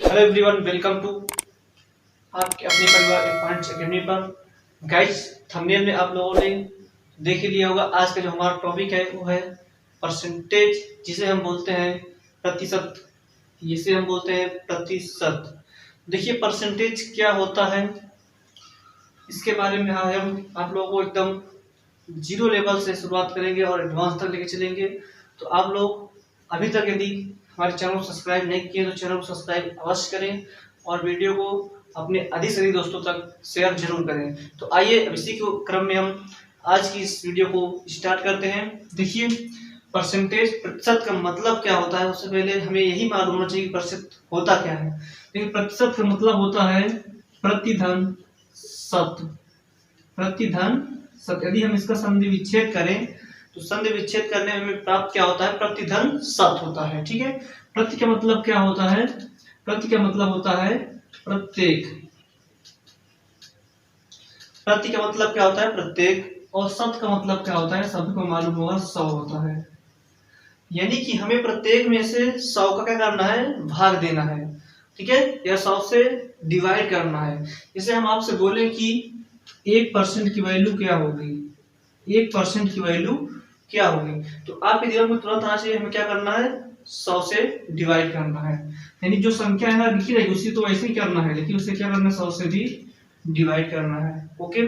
Hello everyone, welcome to आपके अपने परिवार इरफान अकेडमी पर। गाइस, थंबनेल में आप लोगों ने देख ही लिया होगा। आज का जो हमारा टॉपिक है वो है परसेंटेज, जिसे हम बोलते हैं प्रतिशत। जिसे हम बोलते हैं प्रतिशत। देखिए, परसेंटेज क्या होता है, इसके बारे में हम आप लोगों को एकदम जीरो लेवल से शुरुआत करेंगे और एडवांस तक लेके चलेंगे। तो आप लोग अभी तक यदि हमारे चैनल को सब्सक्राइब नहीं किए तो चैनल को सब्सक्राइब अवश्य करें और वीडियो को अपने अधिक से अधिक दोस्तों तक शेयर जरूर करें। तो आइए अब इसी के क्रम में हम आज की इस वीडियो को स्टार्ट करते हैं। देखिए, परसेंटेज प्रतिशत का मतलब क्या होता है, उससे पहले हमें यही मालूम होना चाहिए कि प्रतिशत होता क्या है। देखिए, प्रतिशत का मतलब होता है प्रतिधन शत। प्रतिधन शत। यदि हम इसका संधि विच्छेद करें तो संधि विच्छेद करने में हमें प्राप्त क्या होता है, प्रतिधन शत होता है। ठीक है, प्रति का मतलब क्या होता है, प्रति का मतलब होता है प्रत्येक। प्रति का मतलब क्या होता है, प्रत्येक। और शत का मतलब क्या होता है, शब्द को मालूम होगा 100 होता है। यानी कि हमें प्रत्येक में से 100 का क्या करना है, भाग देना है। ठीक है, या 100 से डिवाइड करना है। जैसे हम आपसे बोले कि 1% की वैल्यू क्या होगी, 1% की वैल्यू क्या होगी, तो आपके दिमाग में तुरंत आना चाहिए हमें क्या करना है, 100 से डिवाइड करना है। यानी जो संख्या है ना लिखी रहेगी उसी तो वैसे ही करना है, लेकिन उसे क्या करना है, 100 से भी डिवाइड करना है। ओके,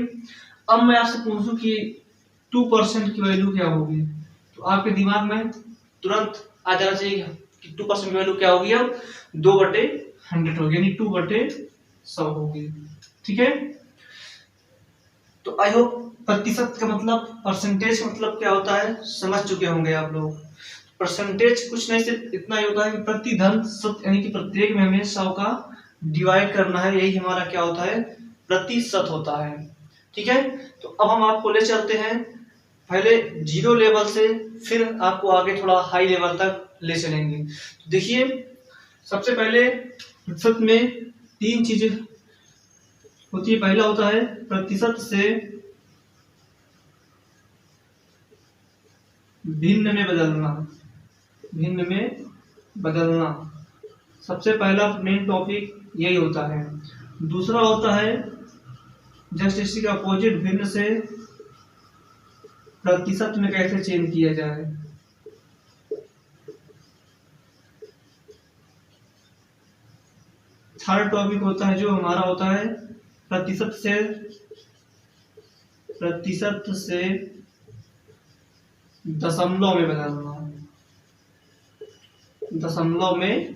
अब मैं आपसे पूछूं कि 2% की वैल्यू क्या होगी, तो आपके दिमाग में तुरंत आ जाना चाहिए कि 2% की वैल्यू क्या होगी, अब 2/100 होगी, यानी 2/100 होगी। ठीक है, तो आई होप प्रतिशत का मतलब, परसेंटेज का मतलब क्या होता है समझ चुके होंगे आप लोग। परसेंटेज कुछ नहीं, सिर्फ इतना ही होता है कि प्रतिधन शत, यानी कि प्रत्येक में हमें 100 का डिवाइड करना है, यही हमारा क्या होता है, प्रतिशत होता है। ठीक है, तो अब हम आपको ले चलते हैं पहले जीरो लेवल से, फिर आपको आगे थोड़ा हाई लेवल तक ले चलेंगे। तो देखिए, सबसे पहले प्रतिशत में 3 चीजें होती है। पहला होता है प्रतिशत से भिन्न में बदलना। भिन्न में बदलना सबसे पहला मेन टॉपिक यही होता है। दूसरा होता है जस्ट इसी का अपोजिट, भिन्न से प्रतिशत में कैसे चेंज किया जाए। थर्ड टॉपिक होता है जो हमारा होता है प्रतिशत से दशमलव में बदलना। दशमलव में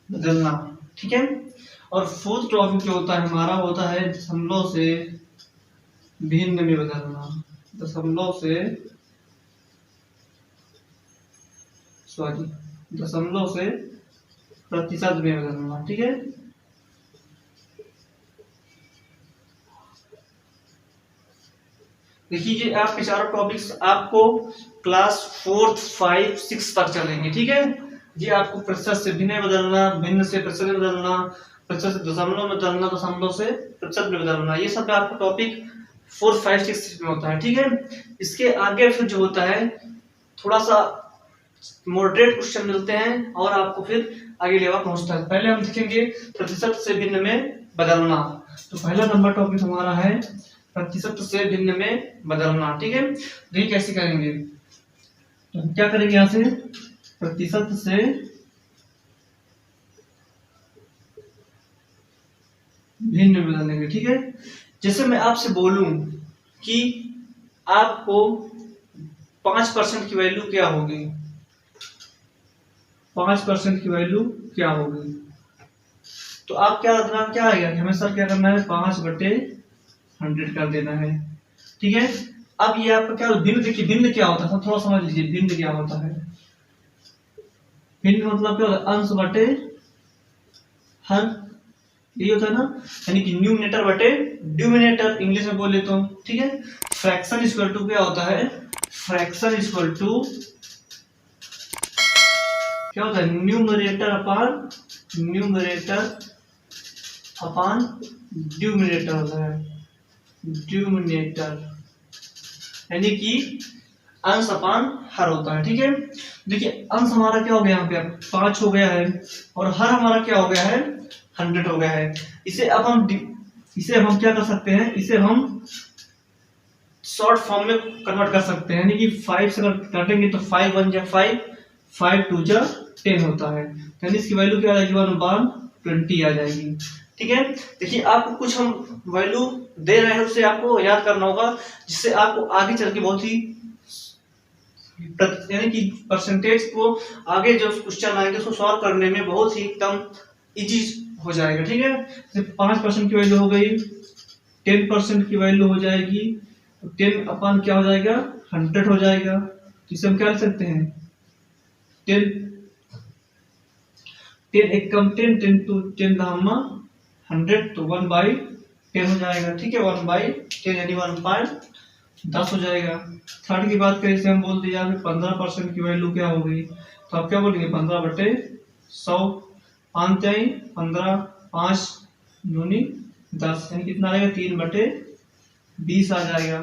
बदलना। ठीक है, और फोर्थ टॉपिक जो होता है हमारा होता है दशमलव से भिन्न में बदलना। दशमलव से प्रतिशत में बदलना। ठीक है, देखिए ये आपके चारों टॉपिक्स आपको क्लास 4, 5, 6 तक चलेंगे। ठीक है, ये आपको प्रतिशत से भिन्न बदलना, भिन्न से प्रतिशत में बदलना, प्रतिशत से दशमलव में बदलना, दशमलव से प्रतिशत में बदलना, ये सब आपका टॉपिक 4, 5, 6 में होता है। ठीक है, इसके आगे फिर जो होता है थोड़ा सा मॉडरेट क्वेश्चन मिलते हैं और आपको फिर आगे लेवल पहुंचता है। पहले हम देखेंगे प्रतिशत से भिन्न में बदलना। तो पहला नंबर टॉपिक हमारा है प्रतिशत से भिन्न में बदलना। ठीक है, तो ये कैसे करेंगे, तो हम क्या करेंगे, यहां से प्रतिशत से भिन्न में बदलेंगे। ठीक है, जैसे मैं आपसे बोलूं कि आपको 5% की वैल्यू क्या होगी, 5% की वैल्यू क्या होगी, तो आप क्या दिमाग क्या आएगा कि हमें सर क्या करना है, 5/100 कर देना है। ठीक है, अब ये आपका क्या भिन्न, देखिए भिन्न क्या होता है, थोड़ा समझ लीजिए भिन्न क्या होता है। भिन्न मतलब क्या होता है, अंश बटे हर, यही होता है ना, यानी कि न्यूमरेटर बटे डिनोमिनेटर, इंग्लिश में बोले तो। ठीक है, फ्रैक्शन इक्वल टू क्या होता है, फ्रैक्शन इक्वल टू क्या होता है, न्यूमरेटर अपान डिनोमिनेटर होता है, डिनोमिनेटर, यानी कि अंश अपान हर होता है। ठीक है, देखिए अंश हमारा क्या हो गया, यहाँ पे 5 हो गया है और हर हमारा क्या हो गया है 100 हो गया है। इसे अब हम क्या कर सकते हैं, इसे हम शॉर्ट फॉर्म में कन्वर्ट कर सकते हैं, यानी कि 5 से अगर काटेंगे तो 5 1 जा 5, 5 2 जा 10 होता है, यानी इसकी वैल्यू क्या आ जाएगी 1/20 आ जाएगी। ठीक है, देखिए आपको कुछ हम वैल्यू दे रहे हैं उसे आपको याद करना होगा, जिससे आपको आगे चल के बहुत ही यानी कि परसेंटेज को आगे जो क्वेश्चन आएंगे उसको सॉल्व करने में बहुत ही एकदम इजी हो जाएगा। ठीक है, जैसे 5% की वैल्यू हो गई, 10% की वैल्यू हो जाएगी, 10 अपन क्या हो जाएगा 100 हो जाएगा। जिसे हम क्या लिख सकते हैं 10 एक कम 10 10 टू 10 धामा 100 तो 1/10 हो जाएगा। ठीक है, 1/10 यानी 1/10 हो जाएगा। 30 की बात करें इसे हम बोल दिया 15% की वैल्यू क्या हो गई, तो आप क्या बोलेंगे 15/100, 5 जाए 15, 5 दूनी 10 यानी कितना आएगा 3/20 आ जाएगा।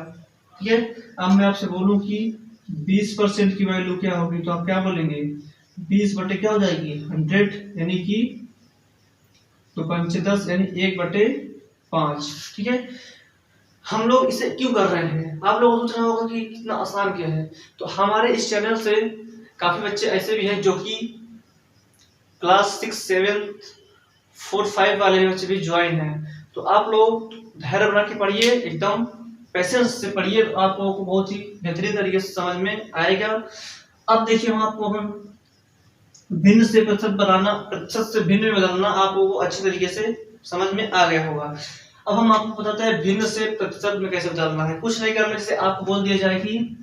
ठीक है, अब मैं आपसे बोलूं कि 20% की वैल्यू क्या होगी, तो आप क्या बोलेंगे 20 क्या हो जाएगी 100 यानी कि तो 5 10 यानी 1/5। ठीक है, हम लोग इसे क्यों कर रहे हैं, आप लोगों को सोचना होगा कि कितना आसान क्या है। तो हमारे इस चैनल से काफी बच्चे ऐसे भी हैं जो कि क्लास 6 7 4 5 वाले बच्चे भी ज्वाइन हैं। तो आप लोग धैर्य बना के पढ़िए, एकदम पेशेंस से पढ़िए, आप लोगों को बहुत ही बेहतरीन तरीके से समझ में आएगा। अब देखिए हम भिन्न से प्रतिशत बनाना, प्रतिशत से भिन्न में बदलना आप लोगों को अच्छी तरीके से समझ में आ गया होगा। अब हम आपको बताते हैं भिन्न से प्रतिशत में कैसे बदलना है। कुछ नहीं करना, जैसे आपको बोल दिया जाए कि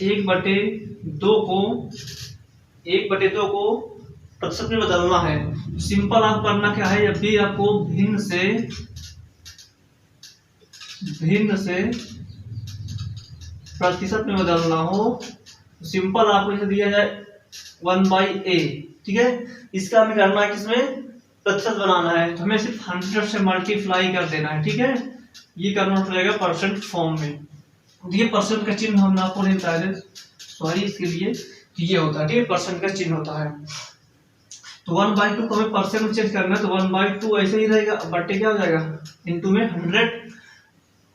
1/2 को प्रतिशत में बदलना है। सिंपल आप करना क्या है, जब भी आपको भिन्न से प्रतिशत में बदलना हो, सिंपल आपको इसे दिया जाए 1/a। ठीक है, इसका हमें करना है किसमें प्रतिशत बनाना है, तो हमें सिर्फ 100 से मल्टीप्लाई कर देना है। ठीक है, ये कन्वर्ट हो जाएगा परसेंट फॉर्म में। ये परसेंट का चिन्ह हम आपको नहीं बताया, सॉरी इसके लिए, ये होता है। ठीक है, परसेंट का चिन्ह होता है। तो 1/2 को हमें परसेंट में चेंज करना है, तो 1/2 ऐसे ही रहेगा, बटे क्या हो जाएगा इनटू में 100,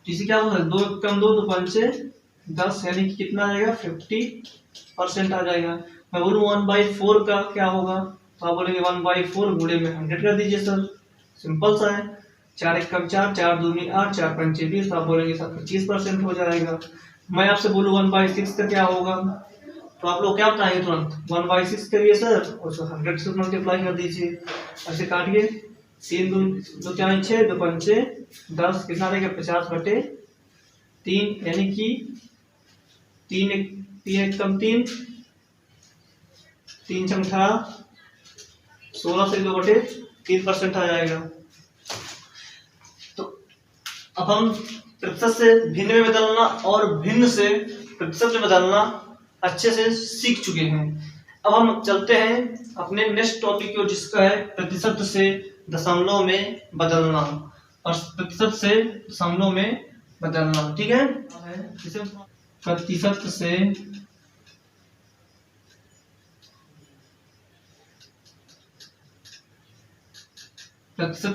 जिसे क्या होगा 2 कम 2 तो 5 10 यानी कि कितना आ जाएगा 50% आ जाएगा। मैं बोलूँ 1/4 का क्या होगा, तो आप बोलेंगे 1/4 गुणे में 100 कर दीजिए सर, सिंपल सा है। 4 1 कम 4, 4 दूनी 8, 4 5 20, तो आप बोलेंगे सर 25% हो जाएगा। मैं आपसे बोलूँ 1/6 का क्या होगा, तो आप लोग क्या बताएंगे तुरंत 1/6 करिए सर, और 100 से मल्टीप्लाई कर दीजिए, ऐसे काटिए। 3 2 4 6 2 5 10 कितना रहेगा 50/3 यानी कि 3 1 कम 3 3 6 18 16 से 2/3% आ जाएगा। तो अब हम प्रतिशत से भिन्न में बदलना और भिन्न से प्रतिशत में बदलना अच्छे से सीख चुके हैं। अब हम चलते हैं अपने नेक्स्ट टॉपिक की, जिसका है प्रतिशत से दशमलव में बदलना और प्रतिशत से दशमलव में बदलना। ठीक है, प्रतिशत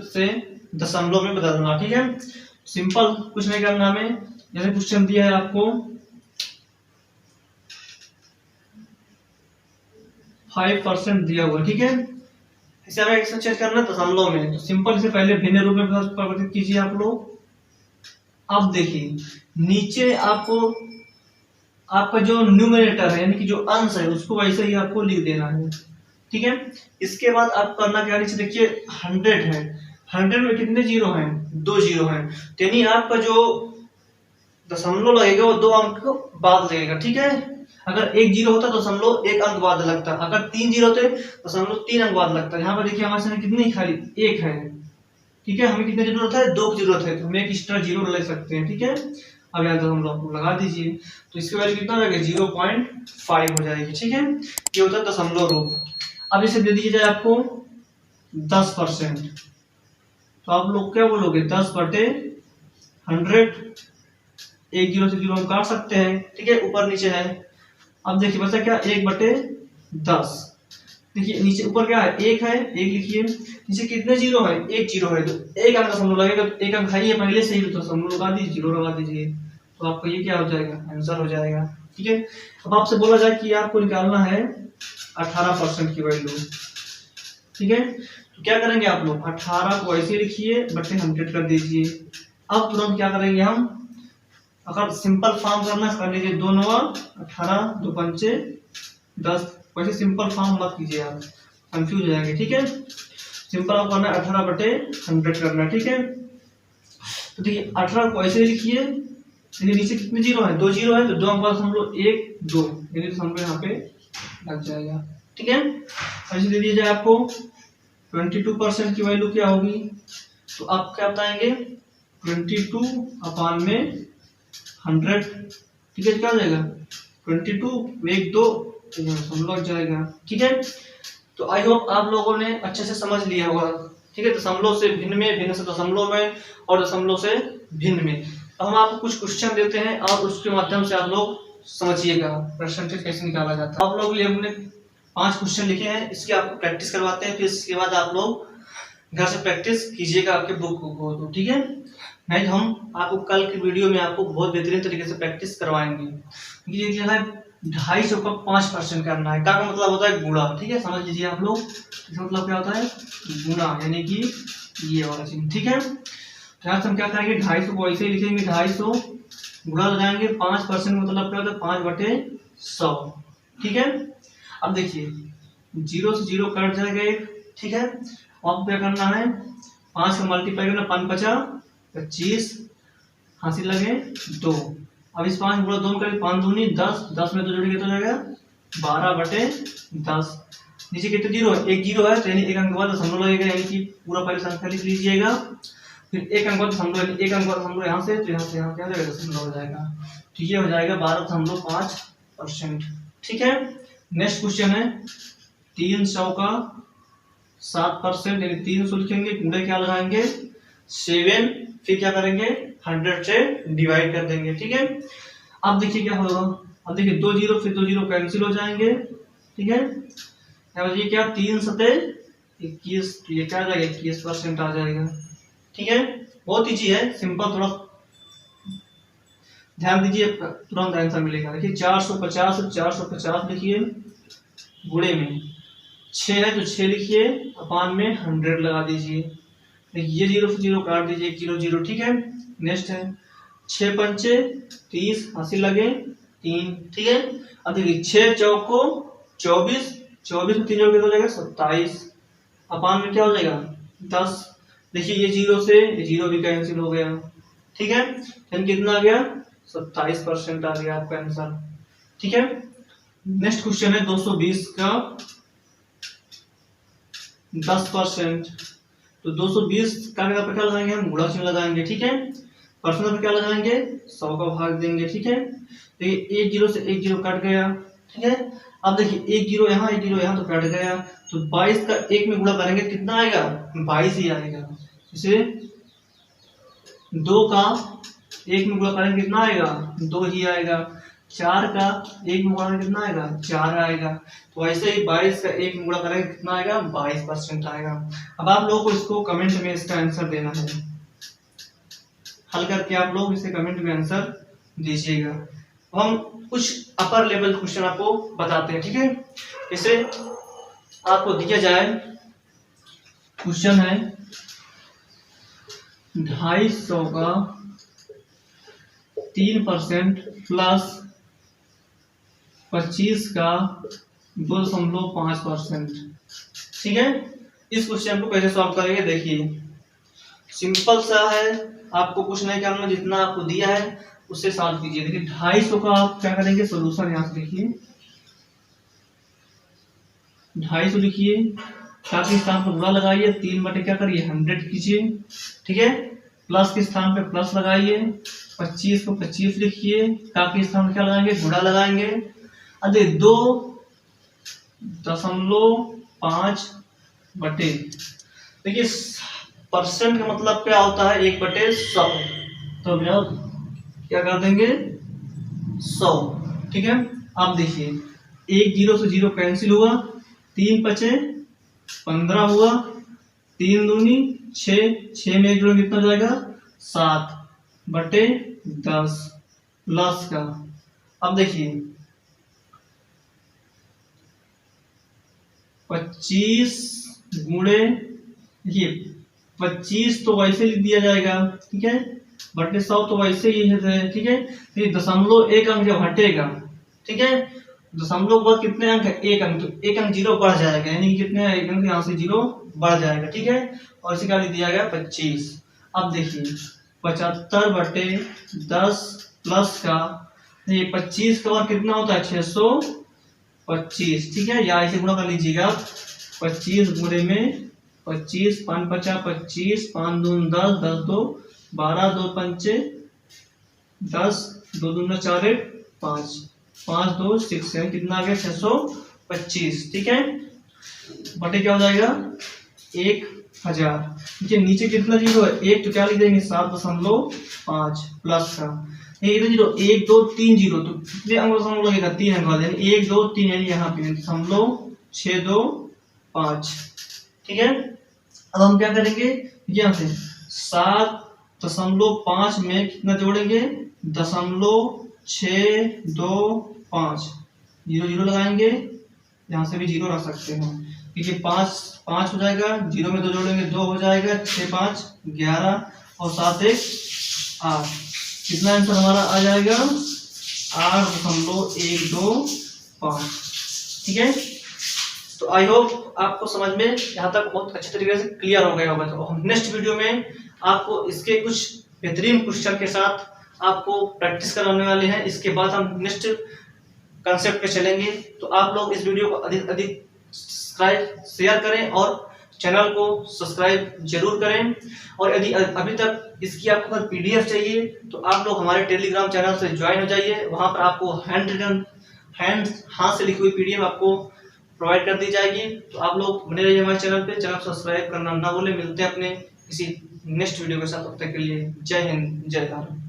से दशमलव में बदलना। ठीक है, सिंपल कुछ नहीं करना हमें, जैसे क्वेश्चन दिया है आपको 5% दिया हुआ। ठीक है, इसे हमें कैसे चेंज करना है दशमलव में, तो सिंपल इसे पहले भिन्न रूप में परिवर्तित कीजिए आप लोग। अब देखिए नीचे आपका जो न्यूमरेटर है यानी कि जो अंश है उसको वैसे ही आपको लिख देना है। ठीक है, इसके बाद आप करना क्या, नीचे देखिए 100 है, 100 में कितने जीरो हैं 2 जीरो हैं, तो यानी आपका जो दशमलव लगेगा वो 2 अंक बाद लगेगा। ठीक है, अगर 1 जीरो होता तो दशमलव 1 अंक बाद लगता, अगर 3 जीरो होते तो दशमलव 3 अंक बाद लगता। यहाँ पर देखिए हमारे सामने कितनी खाली 1 है। ठीक है, हमें कितने जरूरत है 2 की जरूरत है, तो हम एक एक्स्ट्रा जीरो ले सकते हैं। ठीक है, अब यहाँ तो हम लोग लगा दीजिए, तो इसके वैल्यू कितना लगेगा 0.5 हो जाएगी। ठीक है, ये होता है दशमलव रूप। अब इसे दे दीजिए जाए आपको 10%, तो आप लोग क्या बोलोगे 10/100 एक जीरो से जीरो हम काट सकते हैं, ठीक है, ऊपर नीचे है। अब देखिए बचा क्या, 1/10। देखिए नीचे ऊपर क्या है, एक है, एक लिखिए, नीचे कितने जीरो है, एक जीरो है, तो एक अंक दशमलव लगेगा, तो एक अंक है ये पहले से ही, तो दशमलव लगा दीजिए, जीरो लगा दीजिए, तो आपका ये क्या हो जाएगा, आंसर हो जाएगा, ठीक है। अब आपसे बोला जाए कि आपको निकालना है 18% की वैल्यू, ठीक है, तो क्या करेंगे आप लोग, 18 को ऐसे लिखिए, बटे 100 कर दीजिए। अब तुरंत क्या करेंगे हम, अगर सिंपल फॉर्म करना कर लीजिए, 2 9 18, 2 5 10, वैसे सिंपल फॉर्म मत कीजिए, आप कंफ्यूज हो जाएंगे, ठीक है। सिंपल आप करना है 18/100 करना है, ठीक है। तो देखिए 18 को ऐसे लिखिए, देखिए नीचे कितने जीरो है, 2 जीरो है, तो 2 अंक बाद हम लोग 1 2 यानी तो हम लोग यहाँ पे लग जाएगा, ठीक है। ऐसे दे दिया जाए आपको 22% की वैल्यू क्या होगी, तो आप क्या बताएंगे, 22/100, ठीक है, क्या हो जाएगा 22 1 2 लग जाएगा, ठीक है। तो आई होप आप लोगों ने अच्छे से समझ लिया होगा, ठीक है। दशमलव से भिन्न में, भिन्न से दशमलव में, और दशमलव से भिन्न में। तो हम आपको कुछ क्वेश्चन देते हैं और उसके माध्यम से आप लोग समझिएगा परसेंटेज कैसे निकाला जाता है। आप लोग लिए हमने 5 क्वेश्चन लिखे हैं, इसकी आपको प्रैक्टिस करवाते हैं, फिर इसके बाद आप लोग घर से प्रैक्टिस कीजिएगा आपके बुक को, तो ठीक है। नहीं तो हम आपको कल की वीडियो में आपको बहुत बेहतरीन तरीके से प्रैक्टिस करवाएंगे। ये क्या है, 250 का 5% करना है, का मतलब होता है गुणा, ठीक है, समझ लीजिए आप लोग, इसका मतलब क्या होता है, गुणा, यानी कि ये वाला चीज, ठीक है। तो यहाँ से हम क्या करेंगे, 250 को ऐसे ही लिखेंगे, 250 गुणा लगाएंगे, 5% मतलब क्या होता है, 5/100, ठीक है। अब देखिए 0 से 0 कट जाएगा, ठीक है। अब क्या करना है, 5 का मल्टीप्लाई करना, 5 5 25, हासिल लगे 2। अब इस 5 गुणा 2 करें, 5 दूनी 10, 10 में 2 जोड़ेंगे तो जाएगा 12/10। नीचे कितने जीरो है, एक जीरो है, तो यानी एक अंक बाद दशमलव लगेगा, यानी कि पूरा पहले संख्या लिख लीजिएगा, फिर एक अंक बाद दशमलव, एक अंक बाद दशमलव यहाँ से, तो यहाँ से यहाँ क्या हो जाएगा, दशमलव हो जाएगा, ठीक है, हो जाएगा 12.5%, ठीक है। नेक्स्ट क्वेश्चन है 300 का 7%, यानी 300 लिखेंगे, गुणे क्या लगाएंगे 7, फिर क्या करेंगे 100 से डिवाइड कर देंगे, ठीक है। अब देखिए क्या होगा, अब देखिए 2 जीरो, फिर 2 जीरो कैंसिल हो जाएंगे, ठीक है। ये क्या 3 सते 21, तो ये क्या आ जाएगा 21% आ जाएगा, ठीक है। बहुत ईजी है, सिंपल, थोड़ा ध्यान दीजिए, तुरंत आंसर मिलेगा। देखिए 450 लिखिए, गुणे में 6 है तो 6 लिखिए, अपान में 100 लगा दीजिए, ये 0 से 0 काट दीजिए, 0 0, ठीक है। नेक्स्ट है 6 5 30, हासिल लगे 3, ठीक है। अब देखिए 6 चौको 24, 24 में 3 जोड़ के हो जाएगा 27, अपान में क्या हो जाएगा 10। देखिए ये 0 से ये 0 भी कैंसिल हो गया, ठीक है। यानी कितना आ गया 27% आ गया आपका आंसर, ठीक है। नेक्स्ट क्वेश्चन है 220 का 10%, तो 220 का क्या लगाएंगे हम, गुणा चिन्ह लगाएंगे, ठीक है। परसेंट पर क्या लगाएंगे 100 का भाग देंगे, ठीक है। देखिए 1 जीरो से 1 जीरो कट गया, ठीक है। अब देखिए 1 जीरो यहाँ, 1 जीरो यहाँ, तो कट गया, तो 22 का 1 में गुणा करेंगे, कितना आएगा 22 ही आएगा। इसे 2 का 1 में गुणा करेंगे, कितना आएगा 2 ही आएगा। 4 का 1 में गुणा करेंगे, कितना आएगा 4 आएगा। तो ऐसे ही 22 का 1 में गुणा करेंगे, कितना आएगा 22% आएगा। अब आप लोगों को इसको कमेंट में इसका आंसर देना है, हल करके आप लोग इसे कमेंट में आंसर दीजिएगा। हम कुछ अपर लेवल क्वेश्चन आपको बताते हैं, ठीक है। इसे आपको दिया जाए, क्वेश्चन है 250 का 3% प्लस 25 का 2.5%, ठीक है। इस क्वेश्चन को कैसे सॉल्व करेंगे, देखिए सिंपल सा है, आपको कुछ नहीं करना, जितना आपको दिया है उससे सॉल्व कीजिए। देखिए 250 का आप क्या करेंगे, सोल्यूशन यहाँ से लिखिए, 250 लिखिए, ताकि स्थान पर गुणा लगाइए, 3 बटे क्या करिए 100 कीजिए, ठीक है। प्लस के स्थान पे प्लस लगाइए, 25 को 25 लिखिए, ताकि स्थान पर क्या लगाएंगे गुणा लगाएंगे। अरे 2.5 बटे, देखिए परसेंट का मतलब क्या होता है 1/100, तो क्या कर देंगे 100। ठीक है, अब देखिए 1 0 से 0 कैंसिल हुआ, 3 5 15 हुआ, 3 दूनी 6, 6 में 1 जोड़ कितना हो जाएगा 7/10 प्लस का। अब देखिए 25 गुणे, देखिए 25 तो वैसे लिख दिया जाएगा, ठीक है, बटे 100 तो वैसे ही है, ठीक है। तो दशमलव एक अंक जब हटेगा, ठीक है, दशमलव के बाद कितने अंक है 1 अंक, तो 1 अंक 0 बढ़ जाएगा, यानी कि कितने 1 अंक यहाँ से 0 बढ़ जाएगा, ठीक है। और इसी का लिख दिया गया 25। अब देखिए 75/10 प्लस का, ये 25 का और कितना होता है 625, ठीक है, या इसे गुणा कर लीजिएगा 25 गुणे में 25, 5 5 25, 5 दून 10, 10 2 12, 2 5 10, 2 दूना 4 5, 5 2 6 7, कितना आ गया 625, ठीक है। बटे क्या हो जाएगा 1000, देखिए नीचे कितना जीरो है 1, तो क्या लिख देंगे 7.5 प्लस का, इधर जीरो 1 2 3 जीरो, तो कितने अंक दशमलव लगेगा 3 अंक वाले, 1 2 3, यानी यहाँ पे दशमलव 6 2 5, ठीक है। अब हम क्या करेंगे, यहाँ से 7.5 में कितना जोड़ेंगे 0.625, 0 0 लगाएंगे, यहाँ से भी 0 रख सकते हैं, क्योंकि 5 5 हो जाएगा, 0 में 2 जोड़ेंगे 2 हो जाएगा, 6 5 11 और 7 1 8, कितना आंसर हमारा आ जाएगा 8.125, ठीक है। तो आई होप आपको समझ में यहाँ तक बहुत अच्छे तरीके से क्लियर हो गया होगा। तो हम नेक्स्ट वीडियो में आपको इसके कुछ बेहतरीन क्वेश्चन के साथ आपको प्रैक्टिस कराने वाले हैं। इसके बाद हम नेक्स्ट कंसेप्ट पे चलेंगे। तो आप लोग इस वीडियो को अधिक अधिक सब्सक्राइब शेयर करें और चैनल को सब्सक्राइब जरूर करें। और यदि अभी तक इसकी आपको अगर पीडीएफ चाहिए तो आप लोग हमारे टेलीग्राम चैनल से ज्वाइन हो जाइए। वहां पर आपको हाथ से लिखी हुई पीडीएफ आपको प्रोवाइड कर दी जाएगी। तो आप लोग बने रहिए हमारे चैनल पे, चैनल सब्सक्राइब करना ना भूलें। मिलते हैं अपने किसी नेक्स्ट वीडियो के साथ, तब तक के लिए जय हिंद जय भारत।